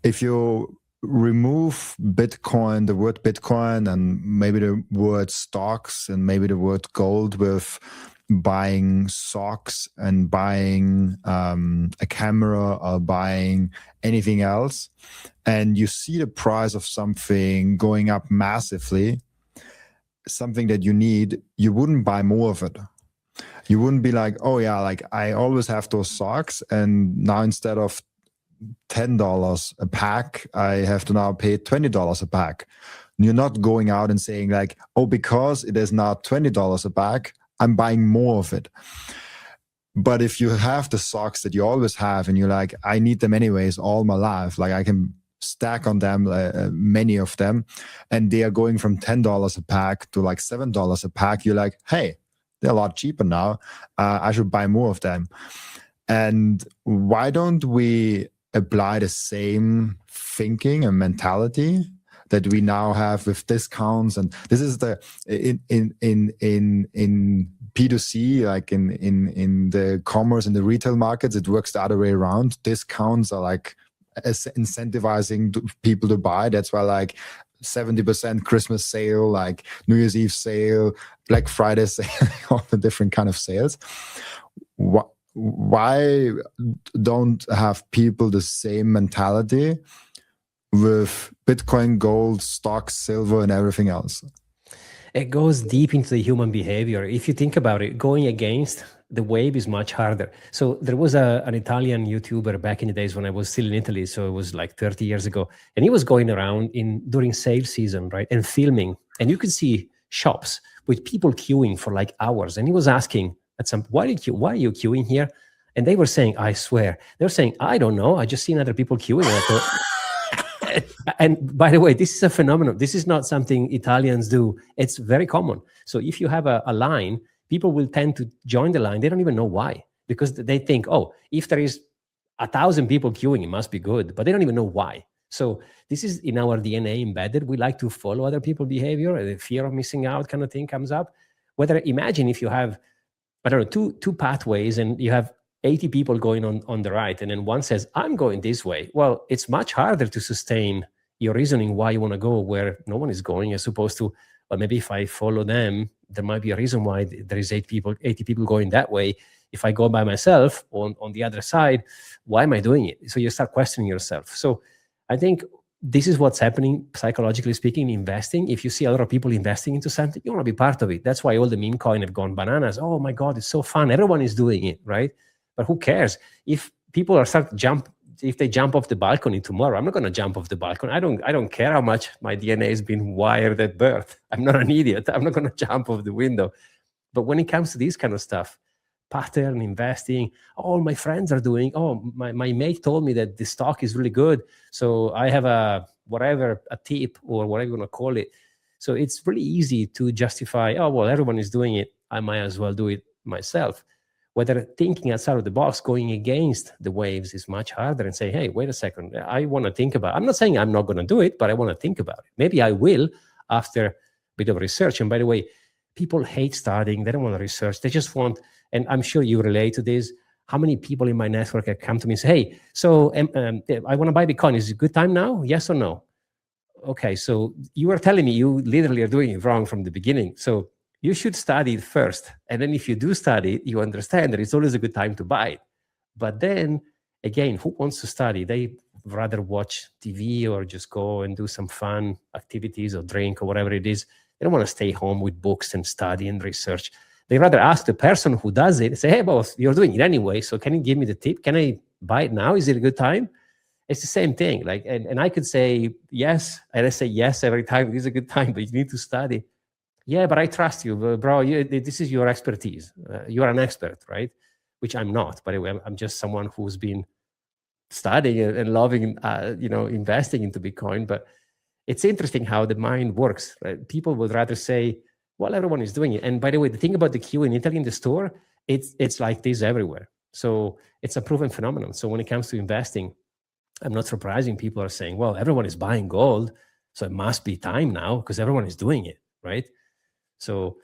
if you remove Bitcoin, the word Bitcoin, and maybe the word stocks and maybe the word gold, with buying socks and buying a camera or buying anything else, and you see the price of something going up massively, something that you need, you wouldn't buy more of it. You wouldn't be like, oh yeah, like I always have those socks, and now instead of $10 a pack, I have to now pay $20 a pack. You're not going out and saying like, oh, because it is now $20 a pack, I'm buying more of it. But if you have the socks that you always have and you're like, I need them anyways all my life, like I can stack on them, many of them, and they are going from $10 a pack to like $7 a pack, you're like, hey, they're a lot cheaper now. I should buy more of them. And why don't we apply the same thinking and mentality that we now have with discounts? And this is the in P2C, like in the commerce and the retail markets, it works the other way around. Discounts are like incentivizing people to buy. That's why like 70% Christmas sale, like New Year's Eve sale, Black Friday sale, all the different kind of sales. Why don't have people the same mentality with Bitcoin, gold, stocks, silver, and everything else? It goes deep into the human behavior. If you think about it, going against the wave is much harder. So there was an Italian YouTuber back in the days when I was still in Italy. So it was like 30 years ago. And he was going around during sale season, right? And filming. And you could see shops with people queuing for like hours. And he was asking at some, why are you queuing here? And they were saying, I swear. They were saying, I don't know. I just seen other people queuing. And I thought, and by the way, this is a phenomenon. This is not something Italians do. It's very common. So if you have a line, people will tend to join the line. They don't even know why, because they think, oh, if there is 1,000 people queuing, it must be good, but they don't even know why. So this is in our DNA embedded. We like to follow other people's behavior. The fear of missing out kind of thing comes up. Imagine if you have, I don't know, two pathways, and you have 80 people going on the right, and then one says, I'm going this way. Well, it's much harder to sustain your reasoning why you want to go where no one is going, as opposed to, well, maybe if I follow them, there might be a reason why there is 80 people going that way. If I go by myself on the other side, why am I doing it? So you start questioning yourself. So I think this is what's happening, psychologically speaking, in investing. If you see a lot of people investing into something, you want to be part of it. That's why all the meme coin have gone bananas. Oh my God, it's so fun. Everyone is doing it, right? But who cares? If people if they jump off the balcony tomorrow, I'm not going to jump off the balcony. I don't care how much my DNA has been wired at birth. I'm not an idiot. I'm not going to jump off the window. But when it comes to this kind of stuff, pattern investing, all my friends are doing. Oh, my mate told me that the stock is really good, so I have a tip or whatever you want to call it. So it's really easy to justify, oh, well, everyone is doing it, I might as well do it myself. Whether thinking outside of the box, going against the waves, is much harder, and say, hey, wait a second, I want to think about it. I'm not saying I'm not going to do it, but I want to think about it. Maybe I will after a bit of research. And by the way, people hate studying. They don't want to research. They just want, and I'm sure you relate to this, how many people in my network have come to me and say, hey, so I want to buy Bitcoin. Is it a good time now? Yes or no? Okay, so you are telling me you literally are doing it wrong from the beginning. So you should study it first. And then if you do study it, you understand that it's always a good time to buy it. But then, again, who wants to study? They rather watch TV or just go and do some fun activities or drink or whatever it is. They don't want to stay home with books and study and research. They rather ask the person who does it, say, hey, boss, you're doing it anyway, so can you give me the tip? Can I buy it now? Is it a good time? It's the same thing. Like, and I could say yes, and I say yes every time. It is a good time, but you need to study. Yeah, but I trust you, bro. This is your expertise. You're an expert, right? Which I'm not, by the way. I'm just someone who's been studying and loving, investing into Bitcoin. But it's interesting how the mind works. Right? People would rather say, well, everyone is doing it. And by the way, the thing about the queue in Italy in the store, it's like this everywhere. So it's a proven phenomenon. So when it comes to investing, I'm not surprising people are saying, well, everyone is buying gold, so it must be time now because everyone is doing it, right? So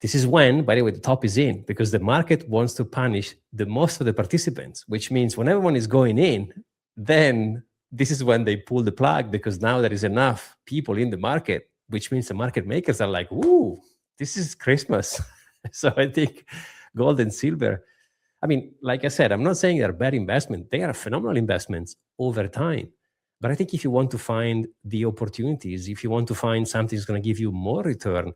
this is when, by the way, the top is in, because the market wants to punish the most of the participants, which means when everyone is going in, then this is when they pull the plug, because now there is enough people in the market, which means the market makers are like, ooh, this is Christmas. So I think gold and silver, I mean, like I said, I'm not saying they're bad investments. They are phenomenal investments over time. But I think if you want to find the opportunities, if you want to find something that's going to give you more return,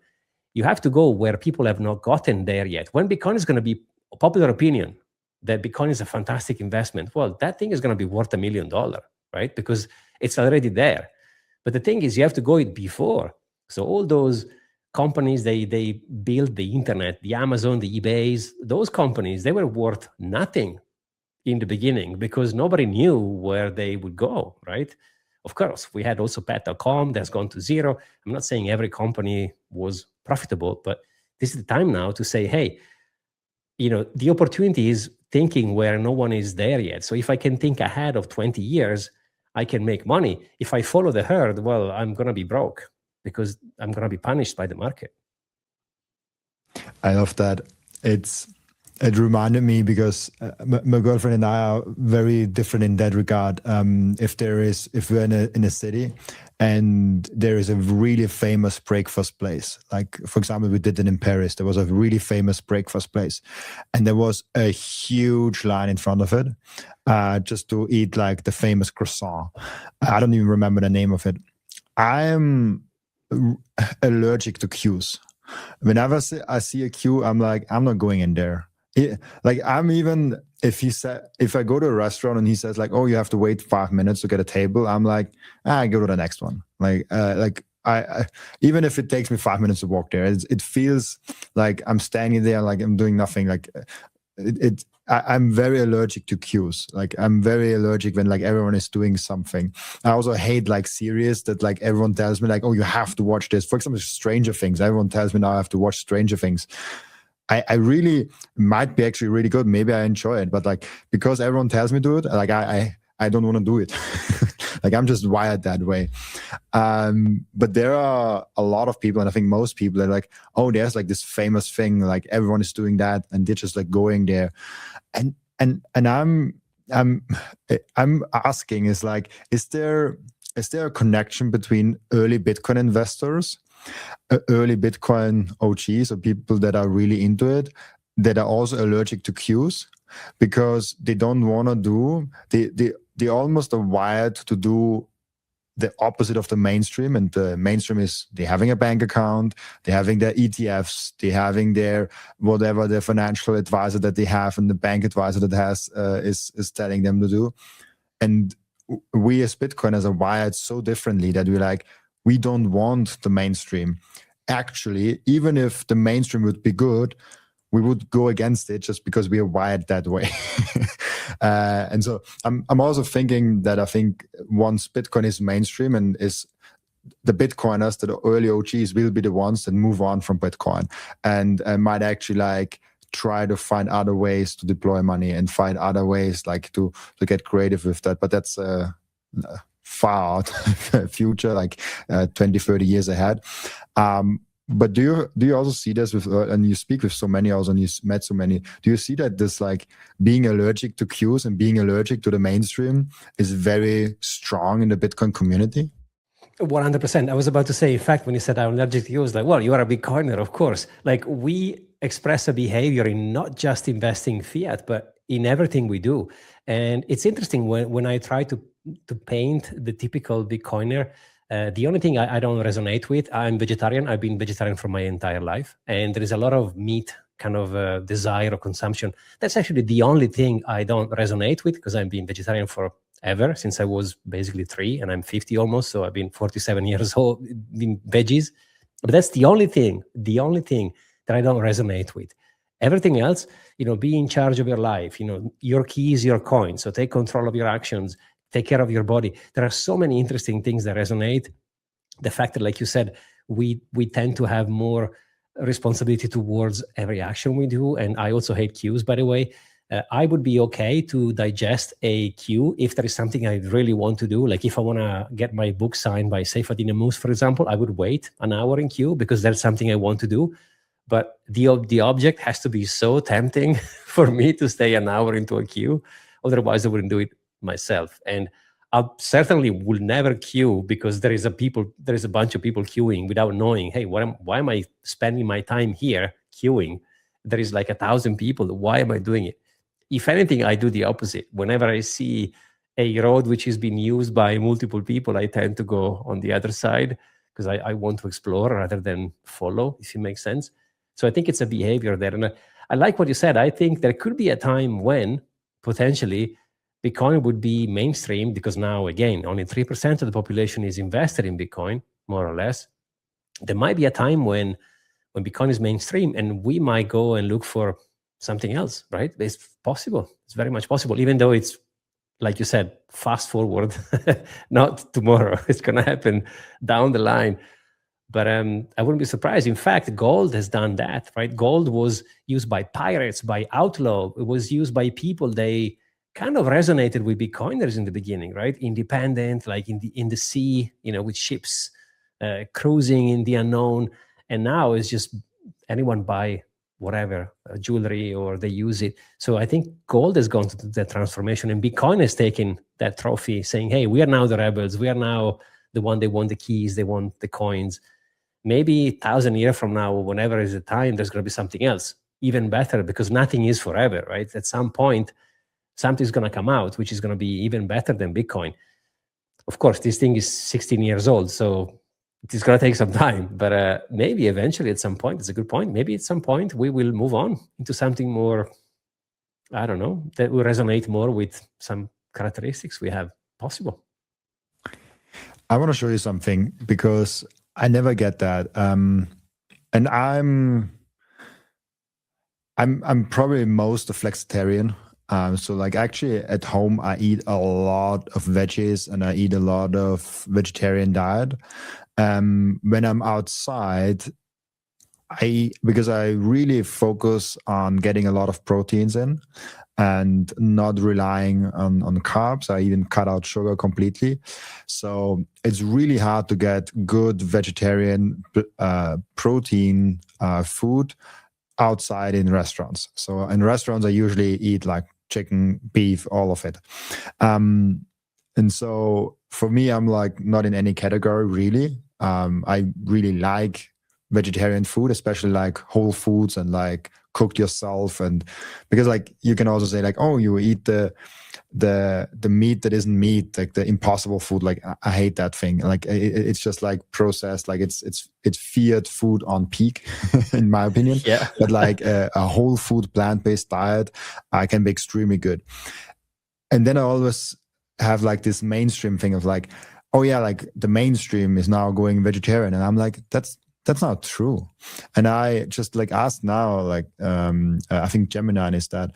you have to go where people have not gotten there yet. When Bitcoin is going to be a popular opinion that Bitcoin is a fantastic investment, well, that thing is going to be worth $1 million, right? Because it's already there. But the thing is, you have to go it before. So all those companies, they build the internet, the Amazon, the eBays, those companies, they were worth nothing in the beginning because nobody knew where they would go, right? Of course, we had also pet.com that's gone to zero. I'm not saying every company was profitable, but this is the time now to say, hey, the opportunity is thinking where no one is there yet. So if I can think ahead of 20 years, I can make money. If I follow the herd, well, I'm going to be broke because I'm going to be punished by the market. I love that. It reminded me because my girlfriend and I are very different in that regard. If we're in a city and there is a really famous breakfast place, like for example, we did it in Paris, there was a really famous breakfast place and there was a huge line in front of it just to eat like the famous croissant. I don't even remember the name of it. I am allergic to queues. Whenever I see a queue, I'm like, I'm not going in there. Like I'm even if I go to a restaurant and he says like, oh, you have to wait 5 minutes to get a table, I'm like, I go to the next one. I even if it takes me 5 minutes to walk there, it feels like I'm standing there like I'm doing nothing. Like I'm very allergic to queues. Like I'm very allergic when like everyone is doing something. I also hate like series that like everyone tells me like, oh, you have to watch this. For example, Stranger Things. Everyone tells me now I have to watch Stranger Things. I really might be actually really good. Maybe I enjoy it, but like because everyone tells me to do it, like I don't want to do it. Like I'm just wired that way. But there are a lot of people, and I think most people are like, oh, there's like this famous thing, like everyone is doing that, and they're just like going there. And I'm asking is like, is there a connection between early Bitcoin investors, early Bitcoin OGs, or people that are really into it, that are also allergic to queues because they don't want to do, they almost are wired to do the opposite of the mainstream. And the mainstream is they're having a bank account, they're having their ETFs, they're having their whatever the financial advisor that they have and the bank advisor that has is telling them to do. And we as Bitcoiners are wired so differently that we're like, we don't want the mainstream. Actually, even if the mainstream would be good, we would go against it just because we are wired that way. And so I'm also thinking that I think once Bitcoin is mainstream and is the Bitcoiners, the early OGs will be the ones that move on from Bitcoin and might actually like try to find other ways to deploy money and find other ways like to get creative with that. But that's far out future, like 20, 30 years ahead. But do you also see this with, and you speak with so many also, and you met so many, do you see that this like being allergic to queues and being allergic to the mainstream is very strong in the Bitcoin community? 100%. I was about to say, in fact, when you said I'm allergic to queues, like, well, you are a Bitcoiner, of course. Like we express a behavior in not just investing fiat, but in everything we do. And it's interesting when I try to paint the typical Bitcoiner, the only thing I don't resonate with, I'm vegetarian. I've been vegetarian for my entire life. And there is a lot of meat kind of desire or consumption. That's actually the only thing I don't resonate with because I've been vegetarian forever, since I was basically 3 and I'm 50 almost. So I've been 47 years old in veggies. But that's the only thing that I don't resonate with. Everything else, be in charge of your life, your key is your coin. So take control of your actions, take care of your body. There are so many interesting things that resonate. The fact that, like you said, we tend to have more responsibility towards every action we do. And I also hate queues, by the way. I would be okay to digest a queue if there is something I really want to do. Like if I want to get my book signed by Seyfaddin Ammous, for example, I would wait an hour in queue because that's something I want to do. But the object has to be so tempting for me to stay an hour into a queue. Otherwise, I wouldn't do it myself. And I certainly will never queue because there is a bunch of people queuing without knowing, hey, why am I spending my time here queuing? There is like 1,000 people. Why am I doing it? If anything, I do the opposite. Whenever I see a road which is being used by multiple people, I tend to go on the other side because I want to explore rather than follow, if it makes sense. So I think it's a behavior there. And I like what you said. I think there could be a time when potentially Bitcoin would be mainstream because now, again, only 3% of the population is invested in Bitcoin, more or less. There might be a time when Bitcoin is mainstream and we might go and look for something else, right? It's possible. It's very much possible, even though it's, like you said, fast forward, not tomorrow. It's going to happen down the line. But I wouldn't be surprised. In fact, gold has done that, right? Gold was used by pirates, by outlaw. It was used by people. They kind of resonated with Bitcoiners in the beginning, right? Independent, like in the sea, with ships cruising in the unknown. And now it's just anyone buy whatever, jewelry, or they use it. So I think gold has gone to that transformation, and Bitcoin has taken that trophy, saying, hey, we are now the rebels. We are now the one, they want the keys, they want the coins. Maybe 1,000 years from now, whenever is the time, there's going to be something else, even better, because nothing is forever, right? At some point, something's going to come out, which is going to be even better than Bitcoin. Of course, this thing is 16 years old, so it's going to take some time, but maybe eventually at some point, it's a good point, maybe at some point we will move on into something more, I don't know, that will resonate more with some characteristics we have possible. I want to show you something because I never get that. And I'm probably most a flexitarian. So like actually at home, I eat a lot of veggies and I eat a lot of vegetarian diet. When I'm outside, because I really focus on getting a lot of proteins in and not relying on carbs. I even cut out sugar completely. So it's really hard to get good vegetarian protein food outside in restaurants. So in restaurants, I usually eat like chicken, beef, all of it. And so for me, I'm like not in any category really. I really like vegetarian food, especially like whole foods and like cooked yourself. And because like you can also say like, oh, you eat the meat that isn't meat, like the impossible food. Like I hate that thing. Like it's just like processed, like it's fiat food on peak in my opinion. Yeah. But like a whole food plant-based diet can be extremely good. And then I always have like this mainstream thing of like, oh yeah, like the mainstream is now going vegetarian. And I'm like, that's not true. And I just like asked now, like I think Gemini is that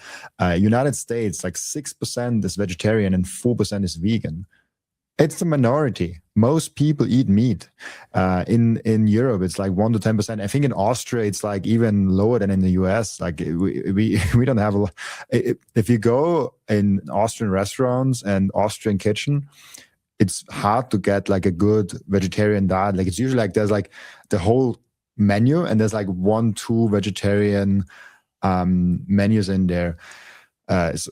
United States, like 6% is vegetarian and 4% is vegan. It's the minority. Most people eat meat. In Europe, it's like 1 to 10%. I think in Austria, it's like even lower than in the US. Like we don't have a lot. If you go in Austrian restaurants and Austrian kitchen, it's hard to get like a good vegetarian diet. Like it's usually like there's like the whole menu and there's like 1-2 vegetarian menus in there,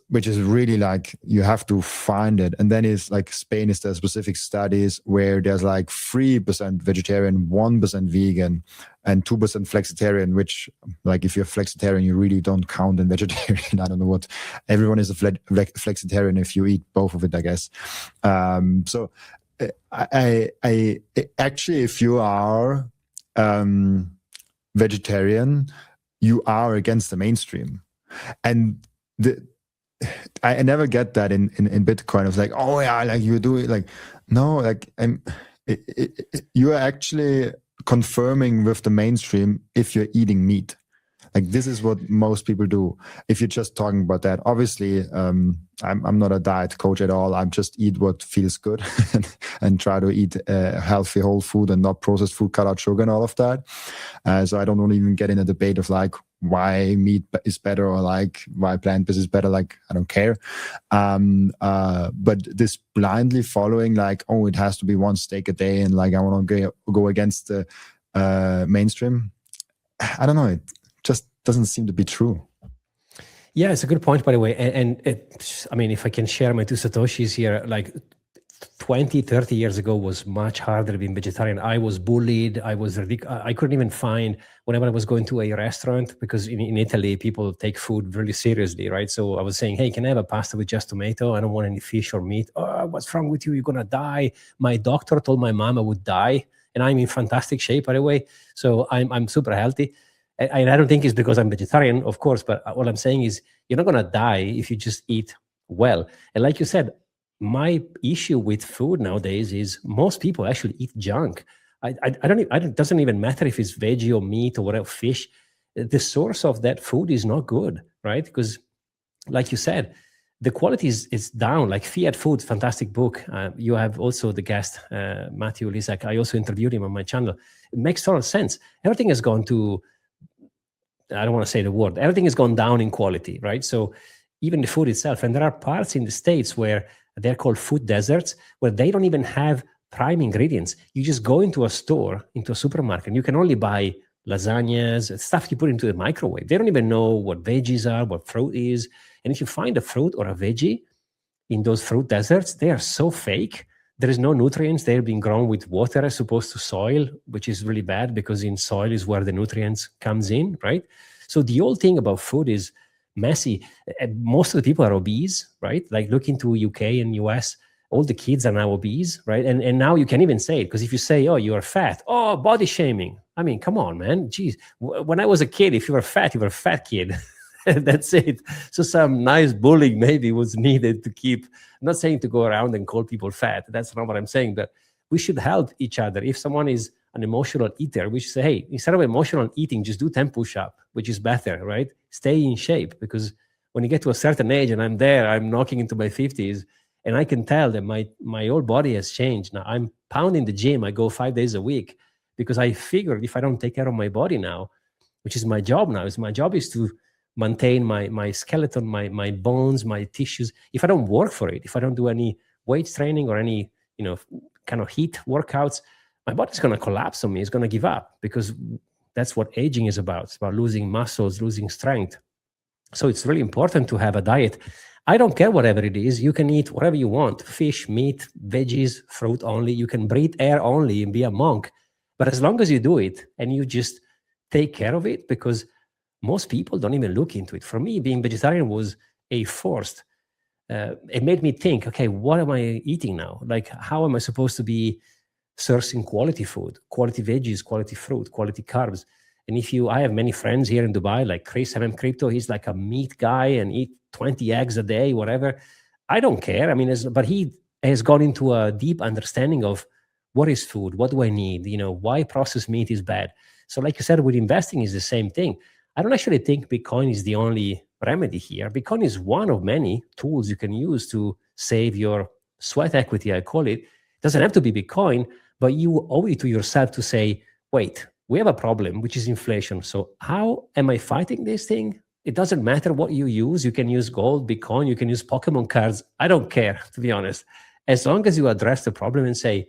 which is really like you have to find it. And then it's like Spain is there specific studies where there's like 3% vegetarian, 1% vegan, and 2% flexitarian, which like if you're flexitarian, you really don't count in vegetarian. I don't know what, everyone is a flexitarian if you eat both of it, I guess. So I actually, if you are vegetarian, you are against the mainstream. And I never get that in Bitcoin. It's like, oh yeah, like you do it. Like, no, like you are actually confirming with the mainstream if you're eating meat. Like this is what most people do. If you're just talking about that, obviously, I'm not a diet coach at all. I just eat what feels good and try to eat healthy whole food and not processed food, cut out sugar and all of that. So I don't want to even get in a debate of like why meat is better or like why plant-based is better. Like I don't care. But this blindly following like, oh, it has to be 1 steak a day and like I want to go against the mainstream. I don't know. It just doesn't seem to be true. Yeah, it's a good point, by the way. And I mean, if I can share my 2 Satoshis here, like 20, 30 years ago was much harder being vegetarian. I was bullied. I couldn't even find, whenever I was going to a restaurant, because in Italy, people take food really seriously, right? So I was saying, hey, can I have a pasta with just tomato? I don't want any fish or meat. Oh, what's wrong with you? You're going to die. My doctor told my mom I would die, and I'm in fantastic shape, by the way. So I'm super healthy. And I don't think it's because I'm vegetarian, of course, but what I'm saying is you're not going to die if you just eat well. And like you said, my issue with food nowadays is most people actually eat junk. It doesn't even matter if it's veggie or meat or whatever, fish. The source of that food is not good, right? Because like you said, the quality is down. Like Fiat Food, fantastic book. You have also the guest, Matthew Lisak. I also interviewed him on my channel. It makes total sense. Everything has gone to, I don't want to say the word, everything has gone down in quality, right? So even the food itself, and there are parts in the States where they're called food deserts, where they don't even have prime ingredients. You just go into a store, into a supermarket, and you can only buy lasagnas, stuff you put into the microwave. They don't even know what veggies are, what fruit is. And if you find a fruit or a veggie in those fruit deserts, they are so fake. There is no nutrients. They're being grown with water as opposed to soil, which is really bad because in soil is where the nutrients comes in, right? So the whole thing about food is messy. Most of the people are obese, right? Like look into UK and US, all the kids are now obese, right? And now you can even say it, because if you say, oh, you are fat, oh, body shaming. I mean, come on, man. Jeez. When I was a kid, if you were fat, you were a fat kid. That's it. So some nice bullying maybe was needed to keep, I'm not saying to go around and call people fat. That's not what I'm saying, but we should help each other. If someone is an emotional eater, we should say, hey, instead of emotional eating, just do 10 push-up, which is better, right? Stay in shape, because when you get to a certain age, and I'm knocking into my 50s, and I can tell that my whole body has changed. Now I'm pounding the gym. I go 5 days a week because I figured if I don't take care of my body now, which is my job now, my job is to maintain my skeleton, my bones, my tissues. If I don't work for it, if I don't do any weight training or any, kind of heat workouts, my body's going to collapse on me. It's going to give up, because that's what aging is about. It's about losing muscles, losing strength. So it's really important to have a diet. I don't care whatever it is. You can eat whatever you want, fish, meat, veggies, fruit only. You can breathe air only and be a monk. But as long as you do it and you just take care of it, because most people don't even look into it. For me, being vegetarian was a forced. It made me think, okay, what am I eating now? Like, how am I supposed to be sourcing quality food, quality veggies, quality fruit, quality carbs? And I have many friends here in Dubai, like Chris, MM Crypto, he's like a meat guy and eat 20 eggs a day, whatever. I don't care. I mean, but he has gone into a deep understanding of what is food, what do I need, why processed meat is bad. So like you said, with investing is the same thing. I don't actually think Bitcoin is the only remedy here. Bitcoin is one of many tools you can use to save your sweat equity, I call it. It doesn't have to be Bitcoin, but you owe it to yourself to say, wait, we have a problem, which is inflation. So how am I fighting this thing? It doesn't matter what you use. You can use gold, Bitcoin, you can use Pokemon cards. I don't care, to be honest. As long as you address the problem and say,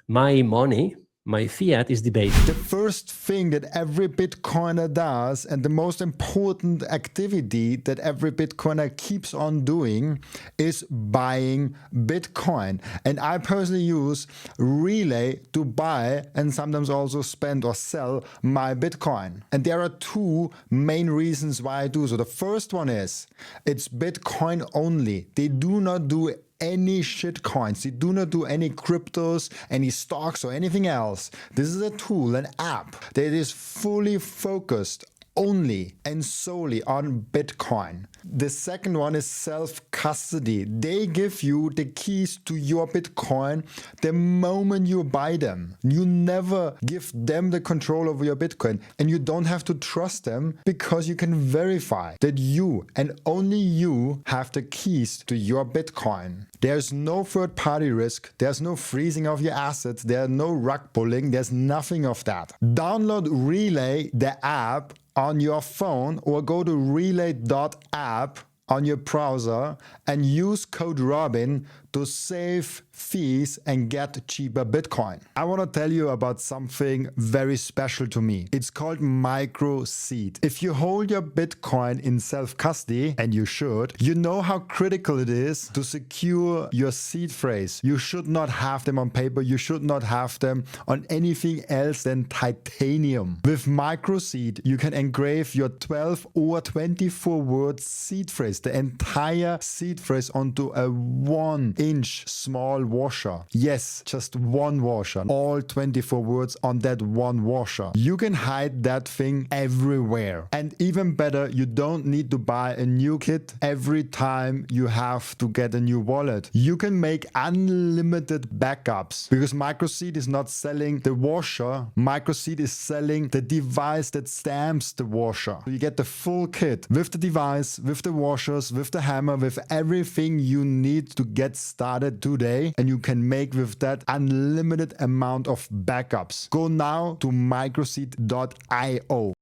my money, my fiat is debated. The first thing that every Bitcoiner does, and the most important activity that every Bitcoiner keeps on doing, is buying Bitcoin. And I personally use Relay to buy and sometimes also spend or sell my Bitcoin. And there are two main reasons why I do so. The first one is it's Bitcoin only. They do not do any shit coins. They do not do any cryptos, any stocks or anything else. This is a tool, an app that is fully focused only and solely on Bitcoin. The second one is self-custody. They give you the keys to your Bitcoin the moment you buy them. You never give them the control over your Bitcoin, and you don't have to trust them because you can verify that you and only you have the keys to your Bitcoin. There's no third-party risk. There's no freezing of your assets. There's no rug pulling. There's nothing of that. Download Relay, the app, on your phone, or go to relay.app on your browser and use code Robin to save fees and get cheaper Bitcoin. I want to tell you about something very special to me. It's called micro-seed. If you hold your Bitcoin in self-custody, and you should, you know how critical it is to secure your seed phrase. You should not have them on paper. You should not have them on anything else than titanium. With micro-seed, you can engrave your 12 or 24 word seed phrase, the entire seed phrase, onto a 1-inch small washer. Yes, just one washer. All 24 words on that one washer. You can hide that thing everywhere. And even better, you don't need to buy a new kit every time you have to get a new wallet. You can make unlimited backups because microseed is not selling the washer. Microseed is selling the device that stamps the washer. So you get the full kit with the device, with the washers, with the hammer, with everything you need to get started today. And you can make with that unlimited amount of backups. Go now to microseed.io.